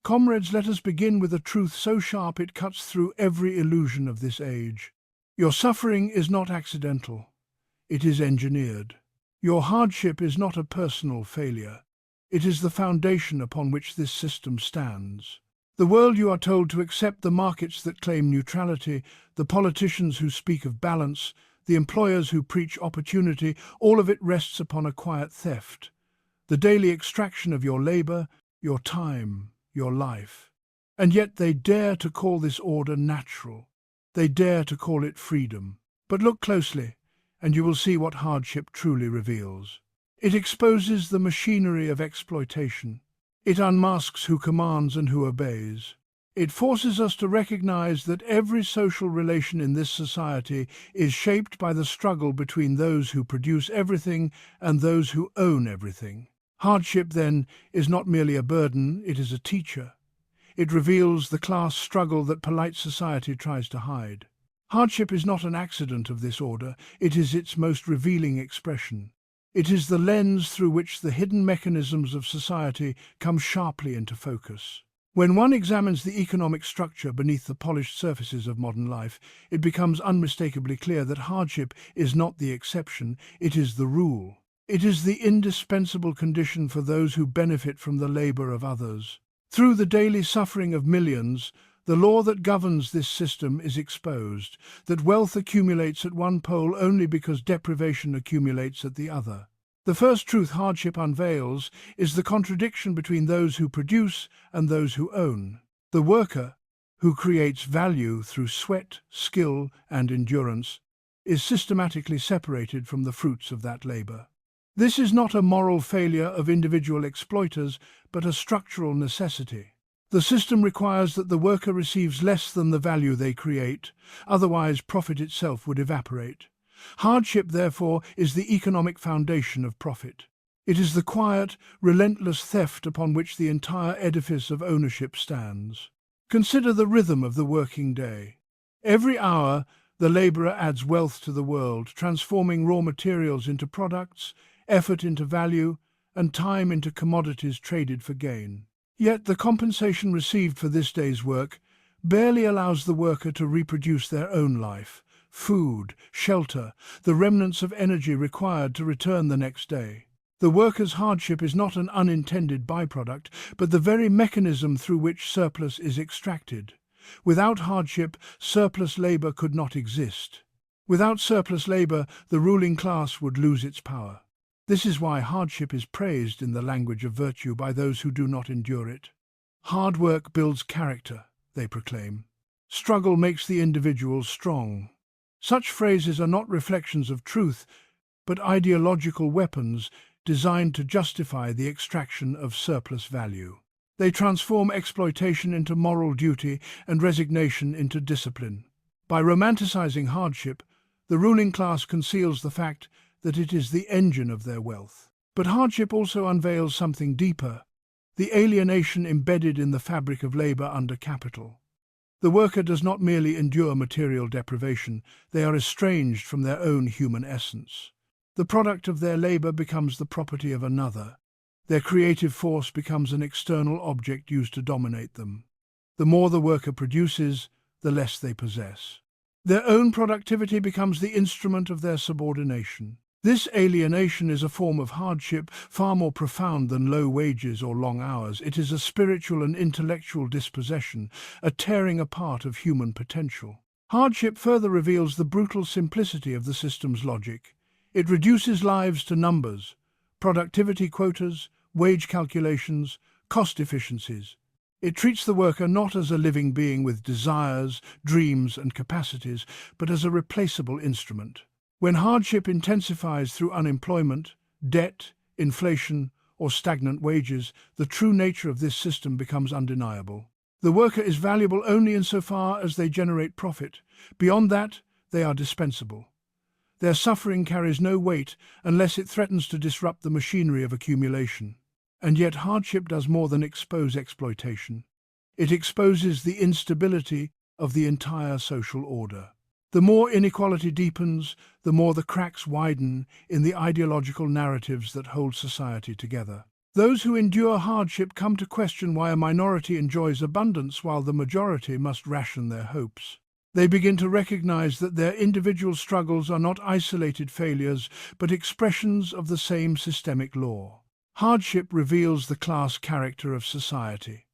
Comrades, let us begin with a truth so sharp it cuts through every illusion of this age. Your suffering is not accidental. It is engineered. Your hardship is not a personal failure. It is the foundation upon which this system stands. The world you are told to accept, the markets that claim neutrality, the politicians who speak of balance, the employers who preach opportunity, all of it rests upon a quiet theft. The daily extraction of your labor, your time, your life. And yet they dare to call this order natural. They dare to call it freedom. But look closely, and you will see what hardship truly reveals. It exposes the machinery of exploitation. It unmasks who commands and who obeys. It forces us to recognize that every social relation in this society is shaped by the struggle between those who produce everything and those who own everything. Hardship, then, is not merely a burden, it is a teacher. It reveals the class struggle that polite society tries to hide. Hardship is not an accident of this order, it is its most revealing expression. It is the lens through which the hidden mechanisms of society come sharply into focus. When one examines the economic structure beneath the polished surfaces of modern life, it becomes unmistakably clear that hardship is not the exception, it is the rule. It is the indispensable condition for those who benefit from the labor of others. Through the daily suffering of millions, the law that governs this system is exposed, that wealth accumulates at one pole only because deprivation accumulates at the other. The first truth hardship unveils is the contradiction between those who produce and those who own. The worker, who creates value through sweat, skill, and endurance, is systematically separated from the fruits of that labor. This is not a moral failure of individual exploiters, but a structural necessity. The system requires that the worker receives less than the value they create, otherwise profit itself would evaporate. Hardship, therefore, is the economic foundation of profit. It is the quiet, relentless theft upon which the entire edifice of ownership stands. Consider the rhythm of the working day. Every hour, the laborer adds wealth to the world, transforming raw materials into products, effort into value, and time into commodities traded for gain. Yet the compensation received for this day's work barely allows the worker to reproduce their own life. Food, shelter, the remnants of energy required to return the next day. The worker's hardship is not an unintended byproduct, but the very mechanism through which surplus is extracted. Without hardship, surplus labor could not exist. Without surplus labor, the ruling class would lose its power. This is why hardship is praised in the language of virtue by those who do not endure it. Hard work builds character, they proclaim. Struggle makes the individual strong. Such phrases are not reflections of truth, but ideological weapons designed to justify the extraction of surplus value. They transform exploitation into moral duty and resignation into discipline. By romanticizing hardship, the ruling class conceals the fact that it is the engine of their wealth. But hardship also unveils something deeper, the alienation embedded in the fabric of labor under capital. The worker does not merely endure material deprivation, they are estranged from their own human essence. The product of their labor becomes the property of another. Their creative force becomes an external object used to dominate them. The more the worker produces, the less they possess. Their own productivity becomes the instrument of their subordination. This alienation is a form of hardship far more profound than low wages or long hours. It is a spiritual and intellectual dispossession, a tearing apart of human potential. Hardship further reveals the brutal simplicity of the system's logic. It reduces lives to numbers, productivity quotas, wage calculations, cost efficiencies. It treats the worker not as a living being with desires, dreams, and capacities, but as a replaceable instrument. When hardship intensifies through unemployment, debt, inflation, or stagnant wages, the true nature of this system becomes undeniable. The worker is valuable only insofar as they generate profit. Beyond that, they are dispensable. Their suffering carries no weight unless it threatens to disrupt the machinery of accumulation. And yet hardship does more than expose exploitation. It exposes the instability of the entire social order. The more inequality deepens, the more the cracks widen in the ideological narratives that hold society together. Those who endure hardship come to question why a minority enjoys abundance while the majority must ration their hopes. They begin to recognize that their individual struggles are not isolated failures, but expressions of the same systemic law. Hardship reveals the class character of society,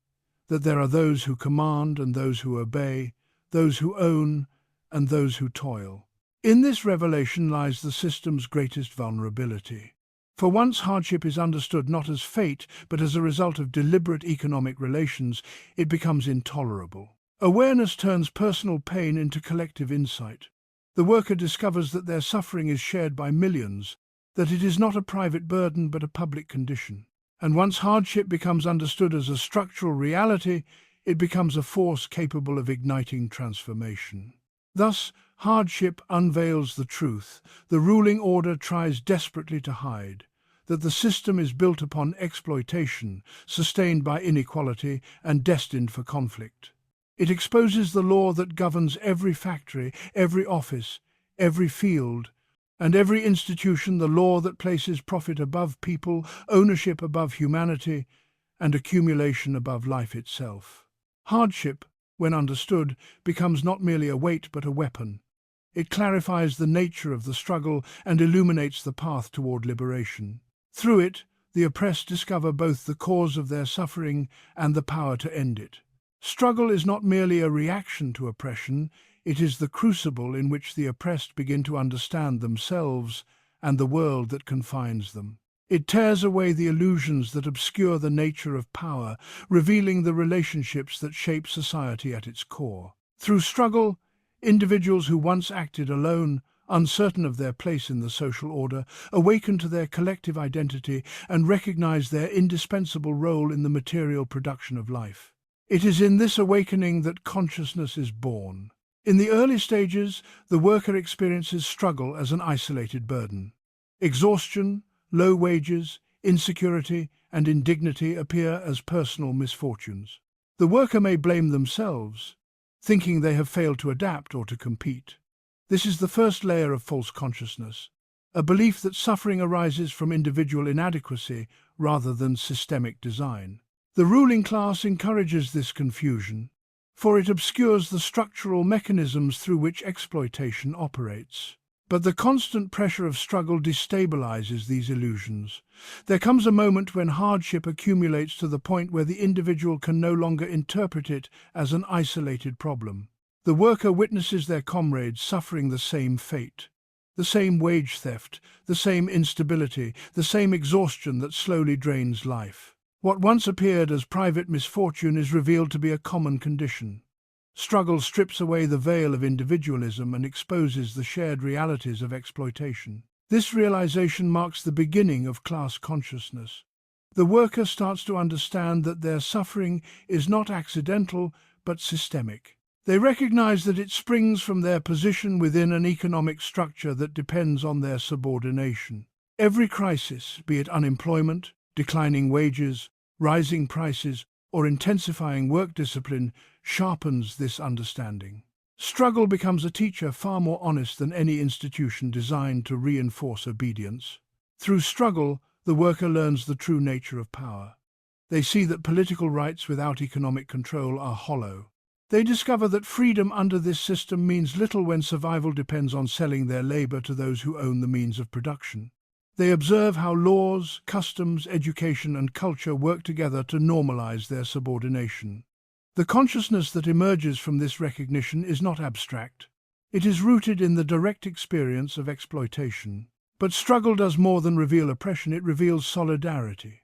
that there are those who command and those who obey, those who own and those who toil. In this revelation lies the system's greatest vulnerability. For once hardship is understood not as fate, but as a result of deliberate economic relations, it becomes intolerable. Awareness turns personal pain into collective insight. The worker discovers that their suffering is shared by millions, that it is not a private burden but a public condition. And once hardship becomes understood as a structural reality, it becomes a force capable of igniting transformation. Thus, hardship unveils the truth the ruling order tries desperately to hide, that the system is built upon exploitation, sustained by inequality, and destined for conflict. It exposes the law that governs every factory, every office, every field, and every institution, the law that places profit above people, ownership above humanity, and accumulation above life itself. Hardship, when understood, becomes not merely a weight but a weapon. It clarifies the nature of the struggle and illuminates the path toward liberation. Through it, the oppressed discover both the cause of their suffering and the power to end it. Struggle is not merely a reaction to oppression, it is the crucible in which the oppressed begin to understand themselves and the world that confines them. It tears away the illusions that obscure the nature of power, revealing the relationships that shape society at its core. Through struggle, individuals who once acted alone, uncertain of their place in the social order, awaken to their collective identity and recognize their indispensable role in the material production of life. It is in this awakening that consciousness is born. In the early stages, the worker experiences struggle as an isolated burden. Exhaustion, low wages, insecurity, and indignity appear as personal misfortunes. The worker may blame themselves, thinking they have failed to adapt or to compete. This is the first layer of false consciousness, a belief that suffering arises from individual inadequacy rather than systemic design. The ruling class encourages this confusion, for it obscures the structural mechanisms through which exploitation operates. But the constant pressure of struggle destabilizes these illusions. There comes a moment when hardship accumulates to the point where the individual can no longer interpret it as an isolated problem. The worker witnesses their comrades suffering the same fate, the same wage theft, the same instability, the same exhaustion that slowly drains life. What once appeared as private misfortune is revealed to be a common condition. Struggle strips away the veil of individualism and exposes the shared realities of exploitation. This realization marks the beginning of class consciousness. The worker starts to understand that their suffering is not accidental but systemic. They recognize that it springs from their position within an economic structure that depends on their subordination. Every crisis, be it unemployment, declining wages, rising prices, or intensifying work discipline, sharpens this understanding. Struggle becomes a teacher far more honest than any institution designed to reinforce obedience. Through struggle, the worker learns the true nature of power. They see that political rights without economic control are hollow. They discover that freedom under this system means little when survival depends on selling their labor to those who own the means of production. They observe how laws, customs, education, and culture work together to normalize their subordination. The consciousness that emerges from this recognition is not abstract. It is rooted in the direct experience of exploitation. But struggle does more than reveal oppression, it reveals solidarity.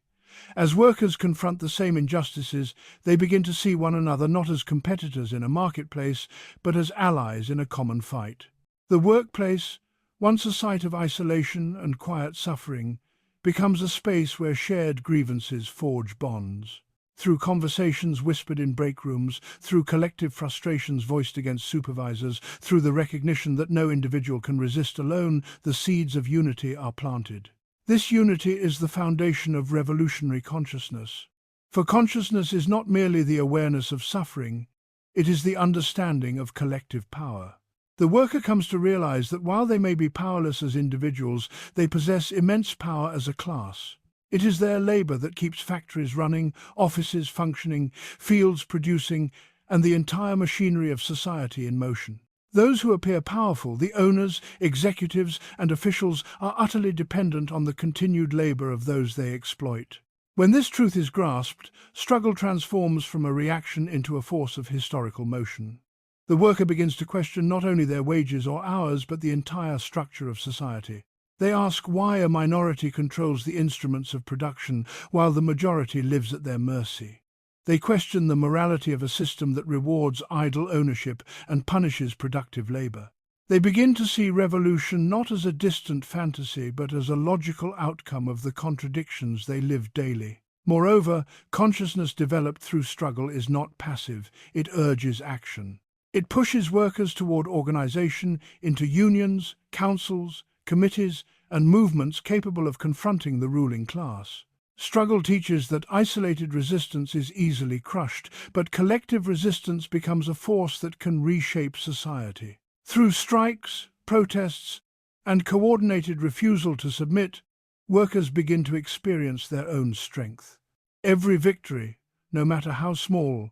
As workers confront the same injustices, they begin to see one another not as competitors in a marketplace, but as allies in a common fight. The workplace, once a site of isolation and quiet suffering, becomes a space where shared grievances forge bonds. Through conversations whispered in break rooms, through collective frustrations voiced against supervisors, through the recognition that no individual can resist alone, the seeds of unity are planted. This unity is the foundation of revolutionary consciousness. For consciousness is not merely the awareness of suffering, it is the understanding of collective power. The worker comes to realize that while they may be powerless as individuals, they possess immense power as a class. It is their labor that keeps factories running, offices functioning, fields producing, and the entire machinery of society in motion. Those who appear powerful, the owners, executives, and officials, are utterly dependent on the continued labor of those they exploit. When this truth is grasped, struggle transforms from a reaction into a force of historical motion. The worker begins to question not only their wages or hours, but the entire structure of society. They ask why a minority controls the instruments of production while the majority lives at their mercy. They question the morality of a system that rewards idle ownership and punishes productive labor. They begin to see revolution not as a distant fantasy, but as a logical outcome of the contradictions they live daily. Moreover, consciousness developed through struggle is not passive, it urges action. It pushes workers toward organization into unions, councils, committees, and movements capable of confronting the ruling class. Struggle teaches that isolated resistance is easily crushed, but collective resistance becomes a force that can reshape society. Through strikes, protests, and coordinated refusal to submit, workers begin to experience their own strength. Every victory, no matter how small,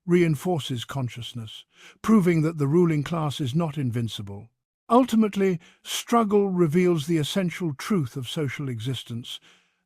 reinforces consciousness, proving that the ruling class is not invincible. Ultimately, struggle reveals the essential truth of social existence,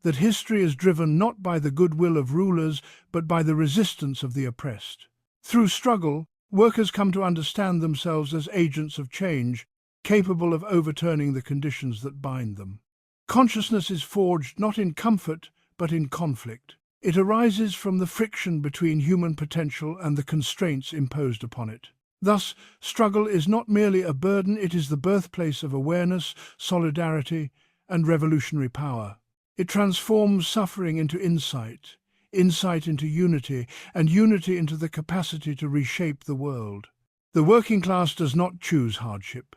that history is driven not by the goodwill of rulers, but by the resistance of the oppressed. Through struggle, workers come to understand themselves as agents of change, capable of overturning the conditions that bind them. Consciousness is forged not in comfort, but in conflict. It arises from the friction between human potential and the constraints imposed upon it. Thus, struggle is not merely a burden, it is the birthplace of awareness, solidarity, and revolutionary power. It transforms suffering into insight, insight into unity, and unity into the capacity to reshape the world. The working class does not choose hardship.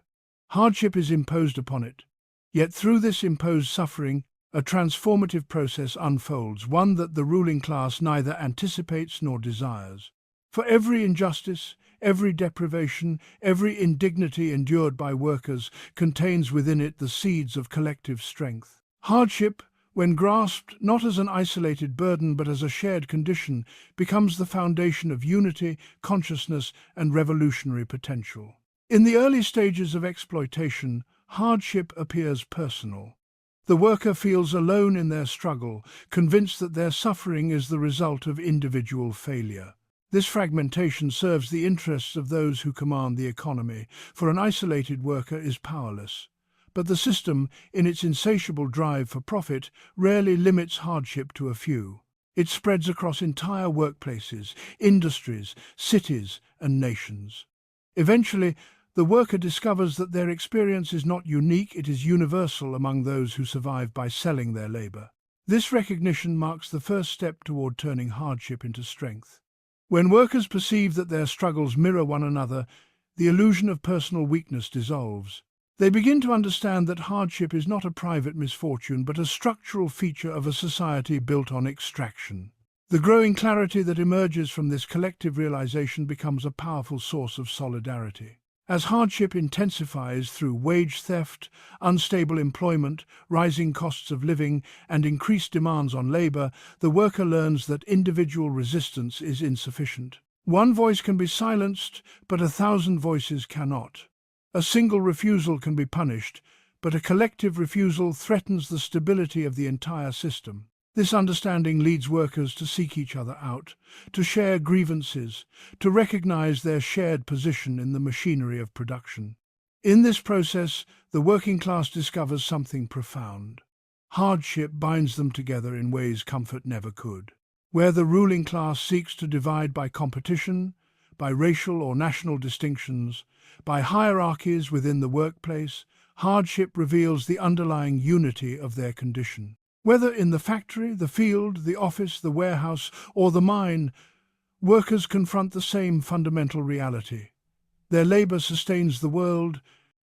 Hardship is imposed upon it. Yet through this imposed suffering, a transformative process unfolds, one that the ruling class neither anticipates nor desires. For every injustice, every deprivation, every indignity endured by workers contains within it the seeds of collective strength. Hardship, when grasped not as an isolated burden but as a shared condition, becomes the foundation of unity, consciousness, and revolutionary potential. In the early stages of exploitation, hardship appears personal. The worker feels alone in their struggle, convinced that their suffering is the result of individual failure. This fragmentation serves the interests of those who command the economy, for an isolated worker is powerless. But the system, in its insatiable drive for profit, rarely limits hardship to a few. It spreads across entire workplaces, industries, cities, and nations. Eventually, the worker discovers that their experience is not unique, it is universal among those who survive by selling their labor. This recognition marks the first step toward turning hardship into strength. When workers perceive that their struggles mirror one another, the illusion of personal weakness dissolves. They begin to understand that hardship is not a private misfortune, but a structural feature of a society built on extraction. The growing clarity that emerges from this collective realization becomes a powerful source of solidarity. As hardship intensifies through wage theft, unstable employment, rising costs of living, and increased demands on labor, the worker learns that individual resistance is insufficient. One voice can be silenced, but 1,000 voices cannot. A single refusal can be punished, but a collective refusal threatens the stability of the entire system. This understanding leads workers to seek each other out, to share grievances, to recognize their shared position in the machinery of production. In this process, the working class discovers something profound. Hardship binds them together in ways comfort never could. Where the ruling class seeks to divide by competition, by racial or national distinctions, by hierarchies within the workplace, hardship reveals the underlying unity of their condition. Whether in the factory, the field, the office, the warehouse, or the mine, workers confront the same fundamental reality. Their labor sustains the world,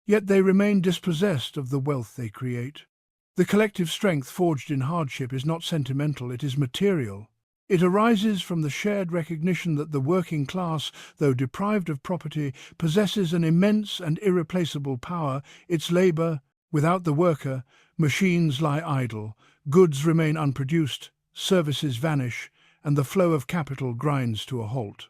yet they remain dispossessed of the wealth they create. The collective strength forged in hardship is not sentimental, it is material. It arises from the shared recognition that the working class, though deprived of property, possesses an immense and irreplaceable power. Its labor, without the worker, machines lie idle, goods remain unproduced, services vanish, and the flow of capital grinds to a halt.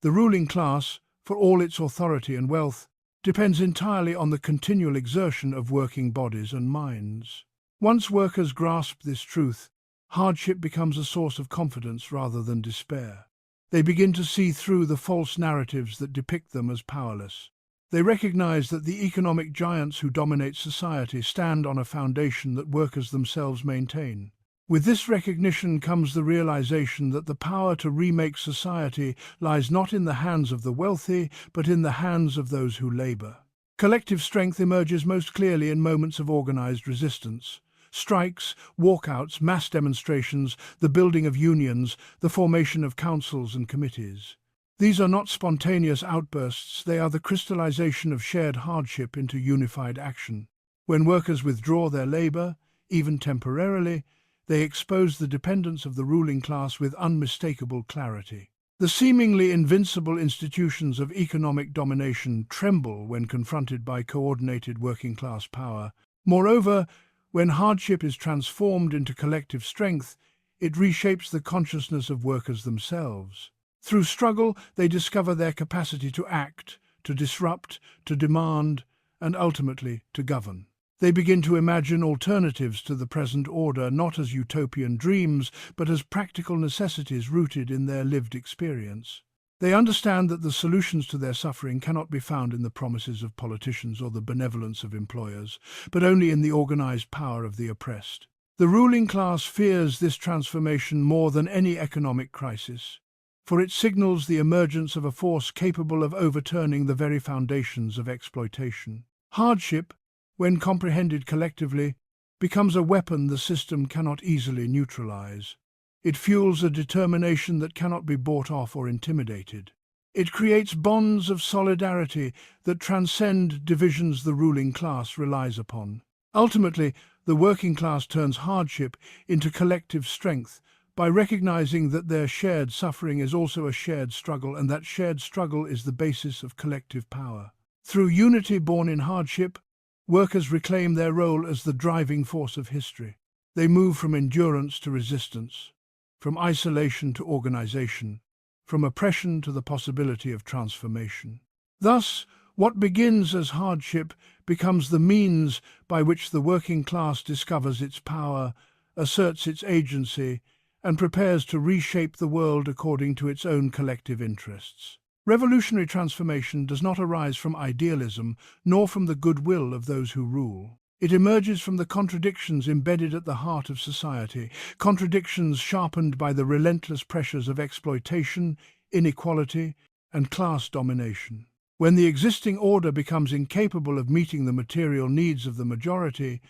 The ruling class, for all its authority and wealth, depends entirely on the continual exertion of working bodies and minds. Once workers grasp this truth, hardship becomes a source of confidence rather than despair. They begin to see through the false narratives that depict them as powerless. They recognize that the economic giants who dominate society stand on a foundation that workers themselves maintain. With this recognition comes the realization that the power to remake society lies not in the hands of the wealthy, but in the hands of those who labor. Collective strength emerges most clearly in moments of organized resistance. Strikes, walkouts, mass demonstrations, the building of unions, the formation of councils and committees. These are not spontaneous outbursts, they are the crystallization of shared hardship into unified action. When workers withdraw their labor, even temporarily, they expose the dependence of the ruling class with unmistakable clarity. The seemingly invincible institutions of economic domination tremble when confronted by coordinated working-class power. Moreover, when hardship is transformed into collective strength, it reshapes the consciousness of workers themselves. Through struggle, they discover their capacity to act, to disrupt, to demand, and ultimately to govern. They begin to imagine alternatives to the present order, not as utopian dreams, but as practical necessities rooted in their lived experience. They understand that the solutions to their suffering cannot be found in the promises of politicians or the benevolence of employers, but only in the organized power of the oppressed. The ruling class fears this transformation more than any economic crisis, for it signals the emergence of a force capable of overturning the very foundations of exploitation. Hardship, when comprehended collectively, becomes a weapon the system cannot easily neutralize. It fuels a determination that cannot be bought off or intimidated. It creates bonds of solidarity that transcend divisions the ruling class relies upon. Ultimately, the working class turns hardship into collective strength by recognizing that their shared suffering is also a shared struggle, and that shared struggle is the basis of collective power. Through unity born in hardship, workers reclaim their role as the driving force of history. They move from endurance to resistance, from isolation to organization, from oppression to the possibility of transformation. Thus, what begins as hardship becomes the means by which the working class discovers its power, asserts its agency, and prepares to reshape the world according to its own collective interests. Revolutionary transformation does not arise from idealism, nor from the goodwill of those who rule. It emerges from the contradictions embedded at the heart of society, contradictions sharpened by the relentless pressures of exploitation, inequality, and class domination. When the existing order becomes incapable of meeting the material needs of the majority,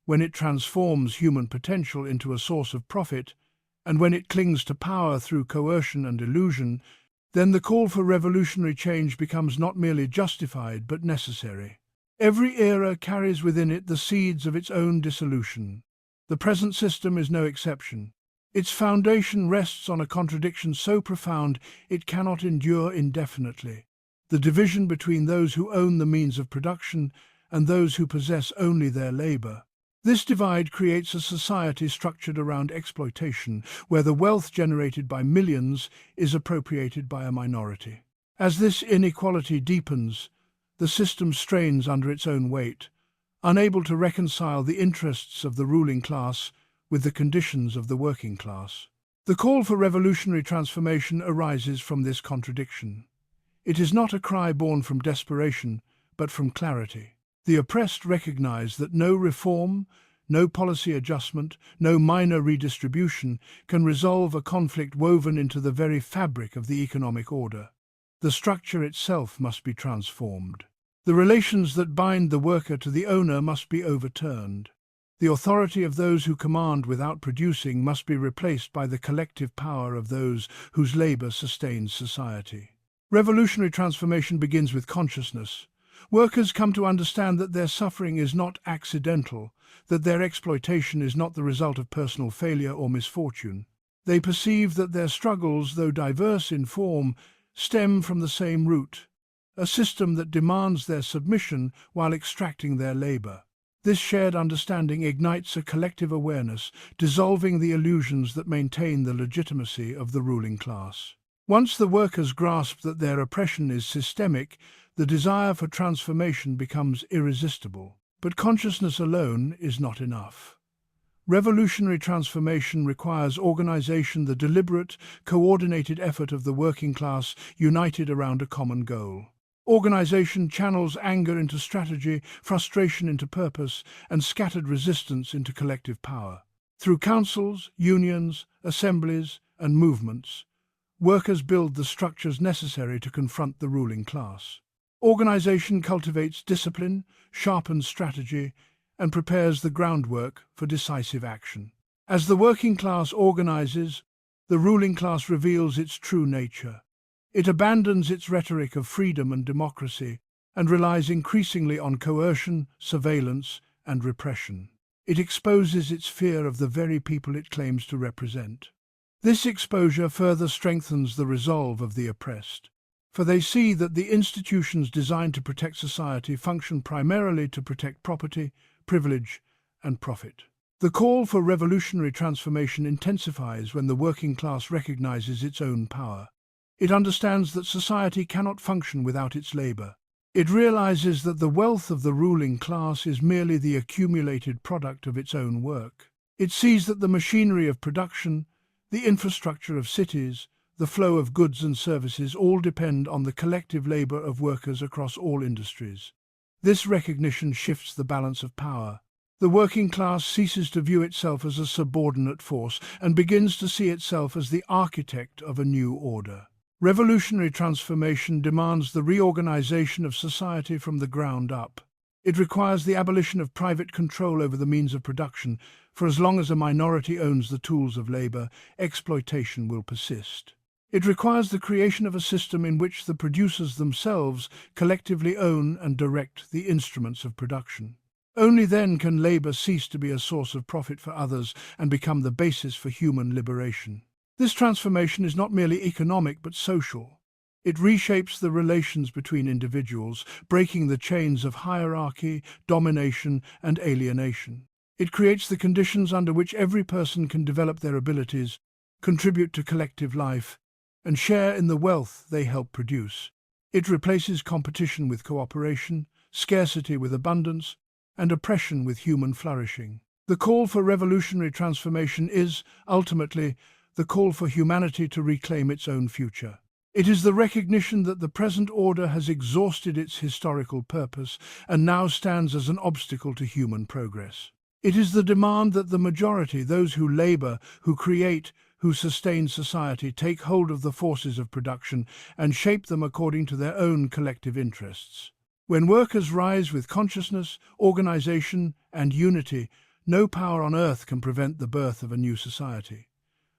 when it transforms human potential into a source of profit, and when it clings to power through coercion and illusion, then the call for revolutionary change becomes not merely justified but necessary. Every era carries within it the seeds of its own dissolution. The present system is no exception. Its foundation rests on a contradiction so profound it cannot endure indefinitely: the division between those who own the means of production and those who possess only their labor. This divide creates a society structured around exploitation, where the wealth generated by millions is appropriated by a minority. As this inequality deepens, the system strains under its own weight, unable to reconcile the interests of the ruling class with the conditions of the working class. The call for revolutionary transformation arises from this contradiction. It is not a cry born from desperation, but from clarity. The oppressed recognize that no reform, no policy adjustment, no minor redistribution can resolve a conflict woven into the very fabric of the economic order. The structure itself must be transformed. The relations that bind the worker to the owner must be overturned. The authority of those who command without producing must be replaced by the collective power of those whose labor sustains society. Revolutionary transformation begins with consciousness. Workers come to understand that their suffering is not accidental, that their exploitation is not the result of personal failure or misfortune. They perceive that their struggles, though diverse in form, stem from the same root, a system that demands their submission while extracting their labor. This shared understanding ignites a collective awareness, dissolving the illusions that maintain the legitimacy of the ruling class. Once the workers grasp that their oppression is systemic, the desire for transformation becomes irresistible. But consciousness alone is not enough. Revolutionary transformation requires organization, the deliberate, coordinated effort of the working class united around a common goal. Organization channels anger into strategy, frustration into purpose, and scattered resistance into collective power. Through councils, unions, assemblies, and movements, workers build the structures necessary to confront the ruling class. Organization cultivates discipline, sharpens strategy, and prepares the groundwork for decisive action. As the working class organizes, the ruling class reveals its true nature. It abandons its rhetoric of freedom and democracy and relies increasingly on coercion, surveillance, and repression. It exposes its fear of the very people it claims to represent. This exposure further strengthens the resolve of the oppressed, for they see that the institutions designed to protect society function primarily to protect property, privilege, and profit. The call for revolutionary transformation intensifies when the working class recognizes its own power. It understands that society cannot function without its labor. It realizes that the wealth of the ruling class is merely the accumulated product of its own work. It sees that the machinery of production, the infrastructure of cities, the flow of goods and services all depend on the collective labor of workers across all industries. This recognition shifts the balance of power. The working class ceases to view itself as a subordinate force and begins to see itself as the architect of a new order. Revolutionary transformation demands the reorganization of society from the ground up. It requires the abolition of private control over the means of production, for as long as a minority owns the tools of labor, exploitation will persist. It requires the creation of a system in which the producers themselves collectively own and direct the instruments of production. Only then can labor cease to be a source of profit for others and become the basis for human liberation. This transformation is not merely economic but social. It reshapes the relations between individuals, breaking the chains of hierarchy, domination, and alienation. It creates the conditions under which every person can develop their abilities, contribute to collective life, and share in the wealth they help produce. It replaces competition with cooperation, scarcity with abundance, and oppression with human flourishing. The call for revolutionary transformation is, ultimately, the call for humanity to reclaim its own future. It is the recognition that the present order has exhausted its historical purpose and now stands as an obstacle to human progress. It is the demand that the majority, those who labor, who create, who sustain society, take hold of the forces of production and shape them according to their own collective interests. When workers rise with consciousness, organization, and unity, no power on earth can prevent the birth of a new society.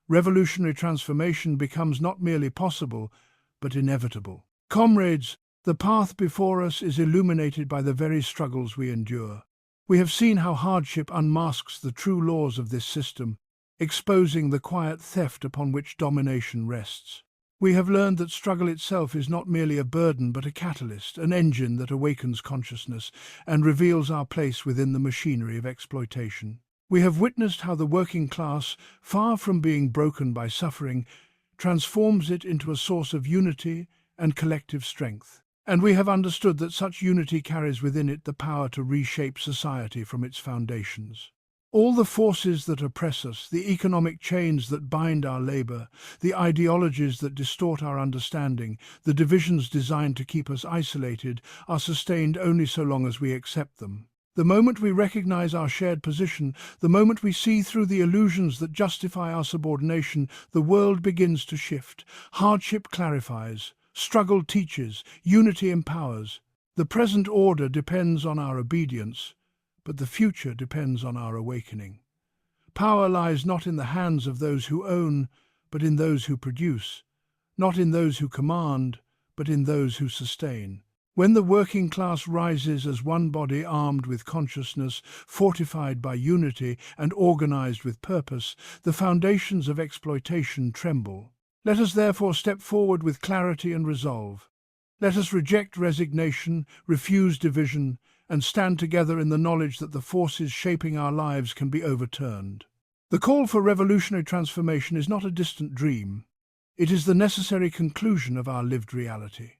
Revolutionary transformation becomes not merely possible, but inevitable. Comrades, the path before us is illuminated by the very struggles we endure. We have seen how hardship unmasks the true laws of this system, exposing the quiet theft upon which domination rests. We have learned that struggle itself is not merely a burden but a catalyst, an engine that awakens consciousness and reveals our place within the machinery of exploitation. We have witnessed how the working class, far from being broken by suffering, transforms it into a source of unity and collective strength. And we have understood that such unity carries within it the power to reshape society from its foundations. All the forces that oppress us, the economic chains that bind our labor, the ideologies that distort our understanding, the divisions designed to keep us isolated, are sustained only so long as we accept them. The moment we recognize our shared position, the moment we see through the illusions that justify our subordination, the world begins to shift. Hardship clarifies, struggle teaches, unity empowers. The present order depends on our obedience, but the future depends on our awakening. Power lies not in the hands of those who own, but in those who produce, not in those who command, but in those who sustain. When the working class rises as one body armed with consciousness, fortified by unity, and organized with purpose, the foundations of exploitation tremble. Let us therefore step forward with clarity and resolve. Let us reject resignation, refuse division, and stand together in the knowledge that the forces shaping our lives can be overturned. The call for revolutionary transformation is not a distant dream. It is the necessary conclusion of our lived reality.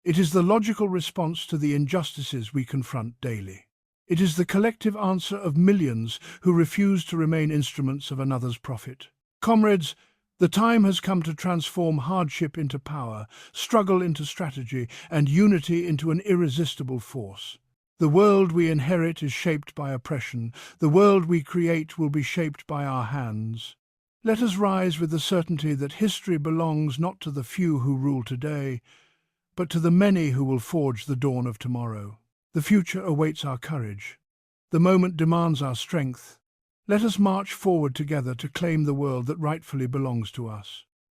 It is the logical response to the injustices we confront daily. It is the collective answer of millions who refuse to remain instruments of another's profit. Comrades, the time has come to transform hardship into power, struggle into strategy, and unity into an irresistible force. The world we inherit is shaped by oppression. The world we create will be shaped by our hands. Let us rise with the certainty that history belongs not to the few who rule today, but to the many who will forge the dawn of tomorrow. The future awaits our courage. The moment demands our strength. Let us march forward together to claim the world that rightfully belongs to us.